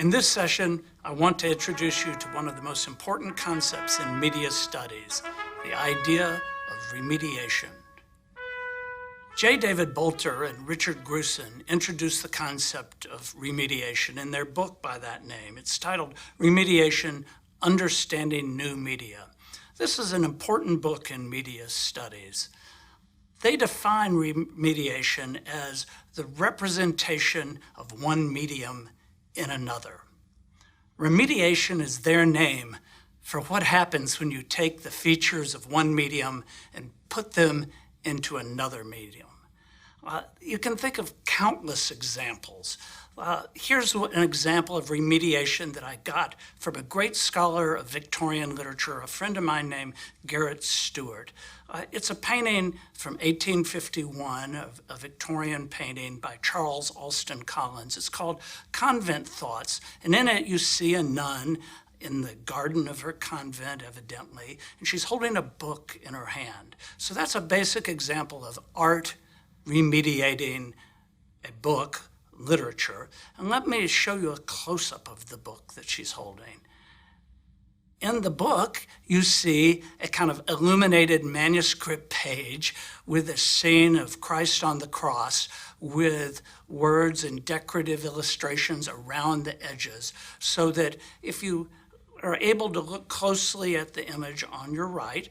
In this session, I want to introduce you to one of the most important concepts in media studies, the idea of remediation. J. David Bolter and Richard Grusin introduced the concept of remediation in their book by that name. It's titled Remediation, Understanding New Media. This is an important book in media studies. They define remediation as the representation of one medium in another. Remediation is their name for what happens when you take the features of one medium and put them into another medium. You can think of countless examples. Here's an example of remediation that I got from a great scholar of Victorian literature, a friend of mine named Garrett Stewart. It's a painting from 1851, a Victorian painting by Charles Alston Collins. It's called Convent Thoughts, and in it you see a nun in the garden of her convent, evidently, and she's holding a book in her hand. So that's a basic example of art remediating a book, literature. And let me show you a close-up of the book that she's holding. In the book, you see a kind of illuminated manuscript page with a scene of Christ on the cross with words and decorative illustrations around the edges, so that if you are able to look closely at the image on your right,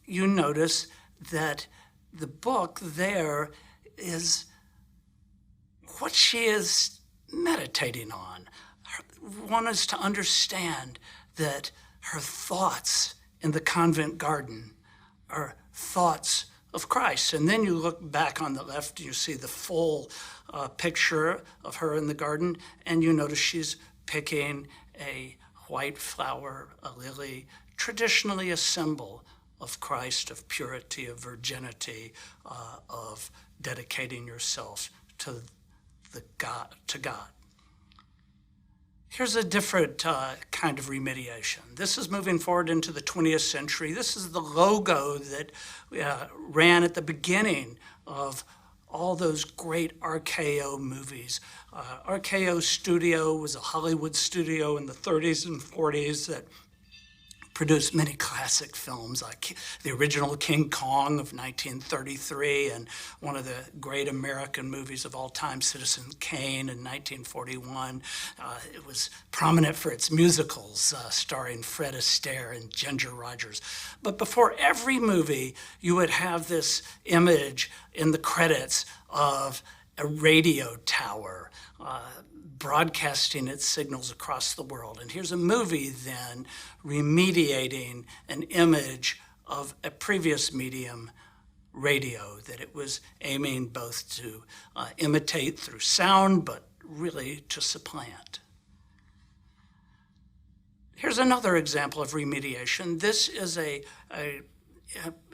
you notice that the book there is what she is meditating on. One is to understand that her thoughts in the convent garden are thoughts of Christ. And then you look back on the left, you see the full picture of her in the garden, and you notice she's picking a white flower, a lily, traditionally a symbol of Christ, of purity, of virginity, of dedicating yourself to God. Here's a different kind of remediation. This is moving forward into the 20th century. This is the logo that ran at the beginning of all those great RKO movies. RKO Studio was a Hollywood studio in the 30s and 40s that produced many classic films, like the original King Kong of 1933 and one of the great American movies of all time, Citizen Kane in 1941. It was prominent for its musicals, starring Fred Astaire and Ginger Rogers. But before every movie, you would have this image in the credits of a radio tower, broadcasting its signals across the world. And here's a movie then remediating an image of a previous medium, radio, that it was aiming both to imitate through sound, but really to supplant. Here's another example of remediation. This is a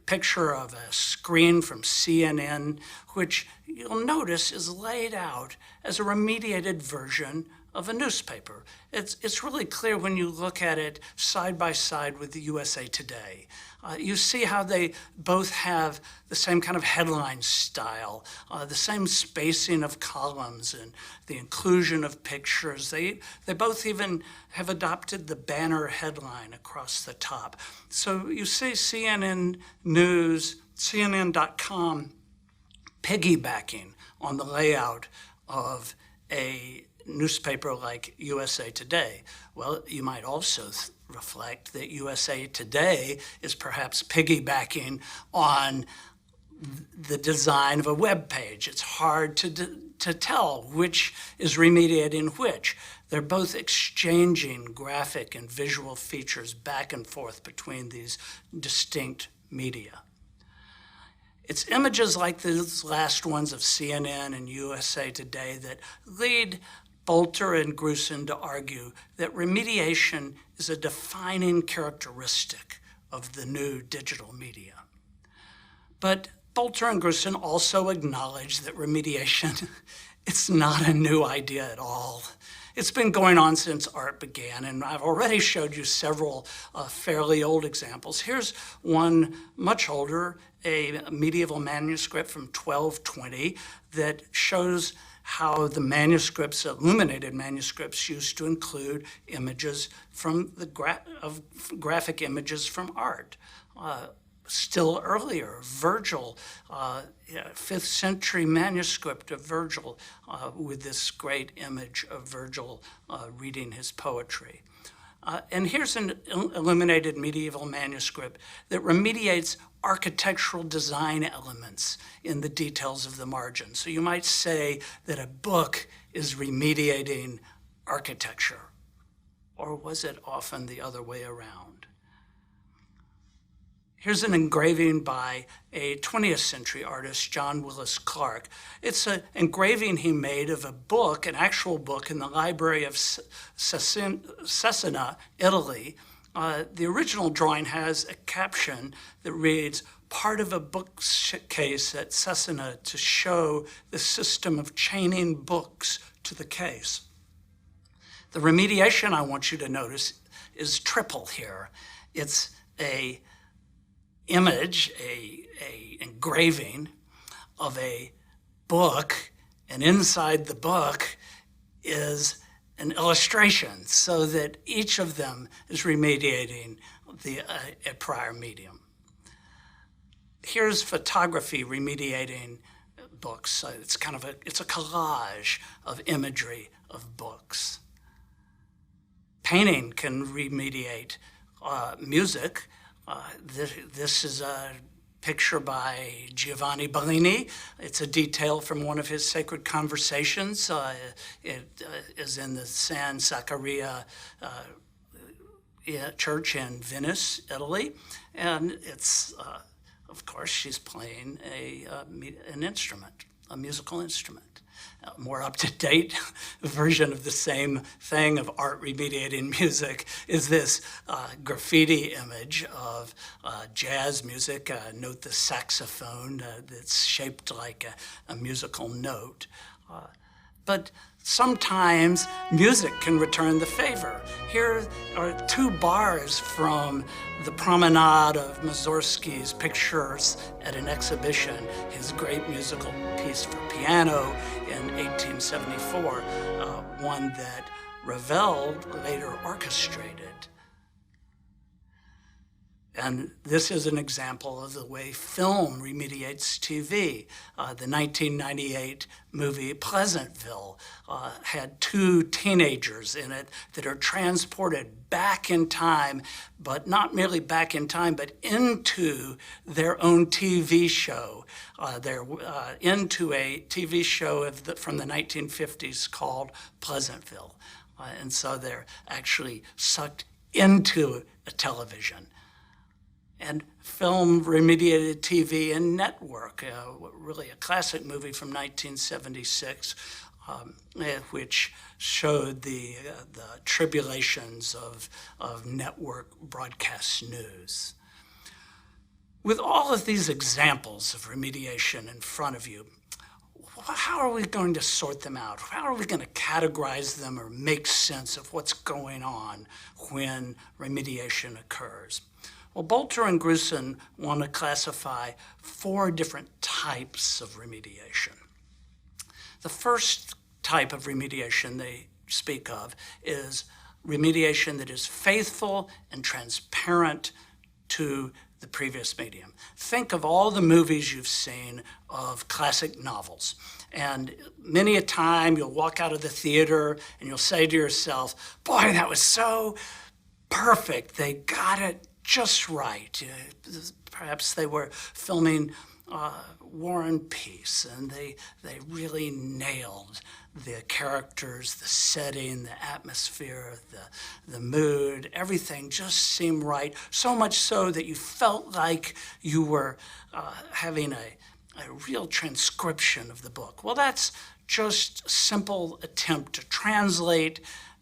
picture of a screen from CNN, which you'll notice is laid out as a remediated version of a newspaper. It's really clear when you look at it side by side with the USA Today. You see how they both have the same kind of headline style, the same spacing of columns and the inclusion of pictures. They both even have adopted the banner headline across the top. So you see CNN News, CNN.com piggybacking on the layout of a newspaper like USA Today. Well, you might also reflect that USA Today is perhaps piggybacking on the design of a web page. It's hard to tell which is remediating which. They're both exchanging graphic and visual features back and forth between these distinct media. It's images like these last ones of CNN and USA Today that lead Bolter and Grusin to argue that remediation is a defining characteristic of the new digital media. But Bolter and Grusin also acknowledge that remediation, it's not a new idea at all. It's been going on since art began, and I've already showed you several fairly old examples. Here's one much older, a medieval manuscript from 1220 that shows how the manuscripts, illuminated manuscripts, used to include images from the graphic images from art. Still earlier, Virgil, 5th century manuscript of Virgil with this great image of Virgil reading his poetry. And here's an illuminated medieval manuscript that remediates architectural design elements in the details of the margin. So you might say that a book is remediating architecture, or was it often the other way around? Here's an engraving by a 20th century artist, John Willis Clark. It's an engraving he made of a book, an actual book, in the library of Cesena, Italy. The original drawing has a caption that reads, "Part of a bookcase at Cesena to show the system of chaining books to the case." The remediation I want you to notice is triple here. It's a image, a engraving of a book, and inside the book is an illustration, so that each of them is remediating a prior medium. Here's photography remediating books. It's it's a collage of imagery of books. Painting can remediate music. This is a picture by Giovanni Bellini. It's a detail from one of his sacred conversations. It is in the San Zaccaria church in Venice, Italy. And it's, of course, she's playing an instrument, a musical instrument. A more up-to-date version of the same thing of art remediating music is this graffiti image of jazz music. Note the saxophone that's shaped like a musical note. But sometimes music can return the favor. Here are 2 bars from the Promenade of Mussorgsky's pictures at an exhibition, his great musical piece for piano in 1874, one that Ravel later orchestrated. And this is an example of the way film remediates TV. The 1998 movie Pleasantville had 2 teenagers in it that are transported back in time, but not merely back in time, but into their own TV show. They're into a TV show from the 1950s called Pleasantville. And so they're actually sucked into a television. And film remediated TV and Network, really a classic movie from 1976, which showed the tribulations of network broadcast news. With all of these examples of remediation in front of you, how are we going to sort them out? How are we going to categorize them or make sense of what's going on when remediation occurs? Well, Bolter and Grusin want to classify 4 different types of remediation. The first type of remediation they speak of is remediation that is faithful and transparent to the previous medium. Think of all the movies you've seen of classic novels. And many a time you'll walk out of the theater and you'll say to yourself, boy, that was so perfect. They got it just right. Perhaps they were filming War and Peace, and they really nailed the characters, the setting, the atmosphere, the mood. Everything just seemed right, so much so that you felt like you were having a real transcription of the book. Well, that's just a simple attempt to translate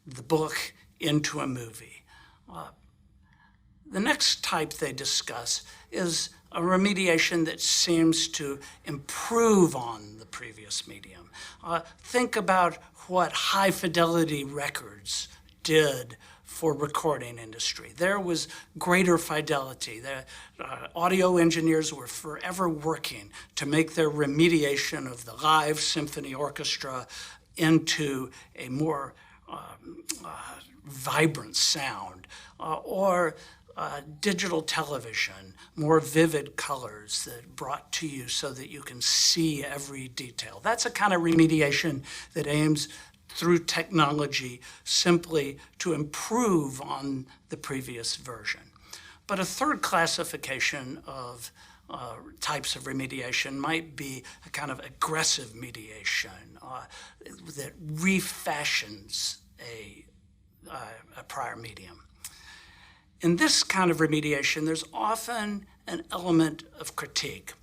the book into a movie. The next type they discuss is a remediation that seems to improve on the previous medium. Think about what high fidelity records did for recording industry. There was greater fidelity. The audio engineers were forever working to make their remediation of the live symphony orchestra into a more vibrant sound, or digital television, more vivid colors that brought to you so that you can see every detail. That's a kind of remediation that aims through technology simply to improve on the previous version. But a third classification of types of remediation might be a kind of aggressive mediation that refashions a prior medium. In this kind of remediation, there's often an element of critique.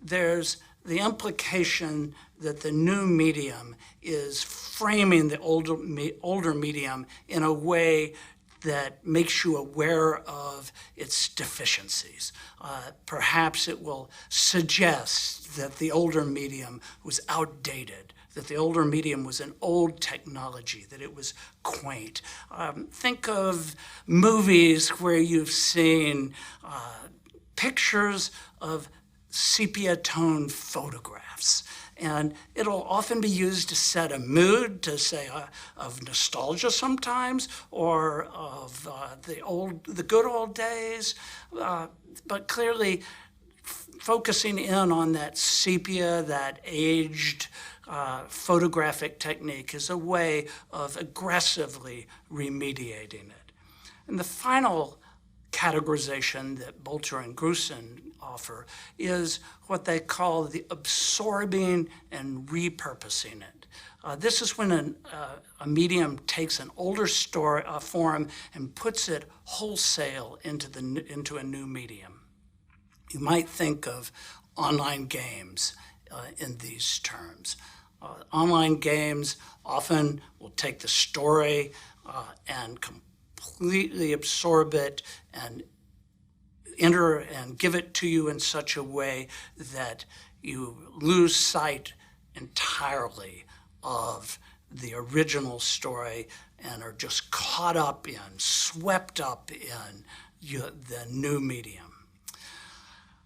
There's the implication that the new medium is framing the older medium in a way that makes you aware of its deficiencies. Perhaps it will suggest that the older medium was outdated, that the older medium was an old technology, that it was quaint. Think of movies where you've seen pictures of sepia-tone photographs. And it'll often be used to set a mood, to say of nostalgia sometimes, or of the good old days, but clearly focusing in on that sepia, that aged photographic technique is a way of aggressively remediating it. And the final categorization that Bolter and Grusin offer is what they call the absorbing and repurposing it. This is when a medium takes an older form and puts it wholesale into a new medium. You might think of online games in these terms. Online games often will take the story and completely absorb it and enter and give it to you in such a way that you lose sight entirely of the original story and are just caught up in, swept up in the new medium.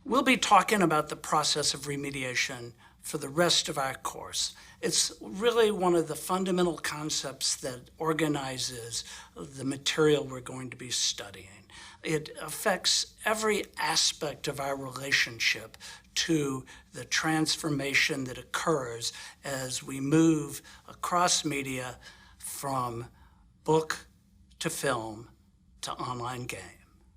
We'll be talking about the process of remediation for the rest of our course. It's really one of the fundamental concepts that organizes the material we're going to be studying. It affects every aspect of our relationship to the transformation that occurs as we move across media from book to film to online game.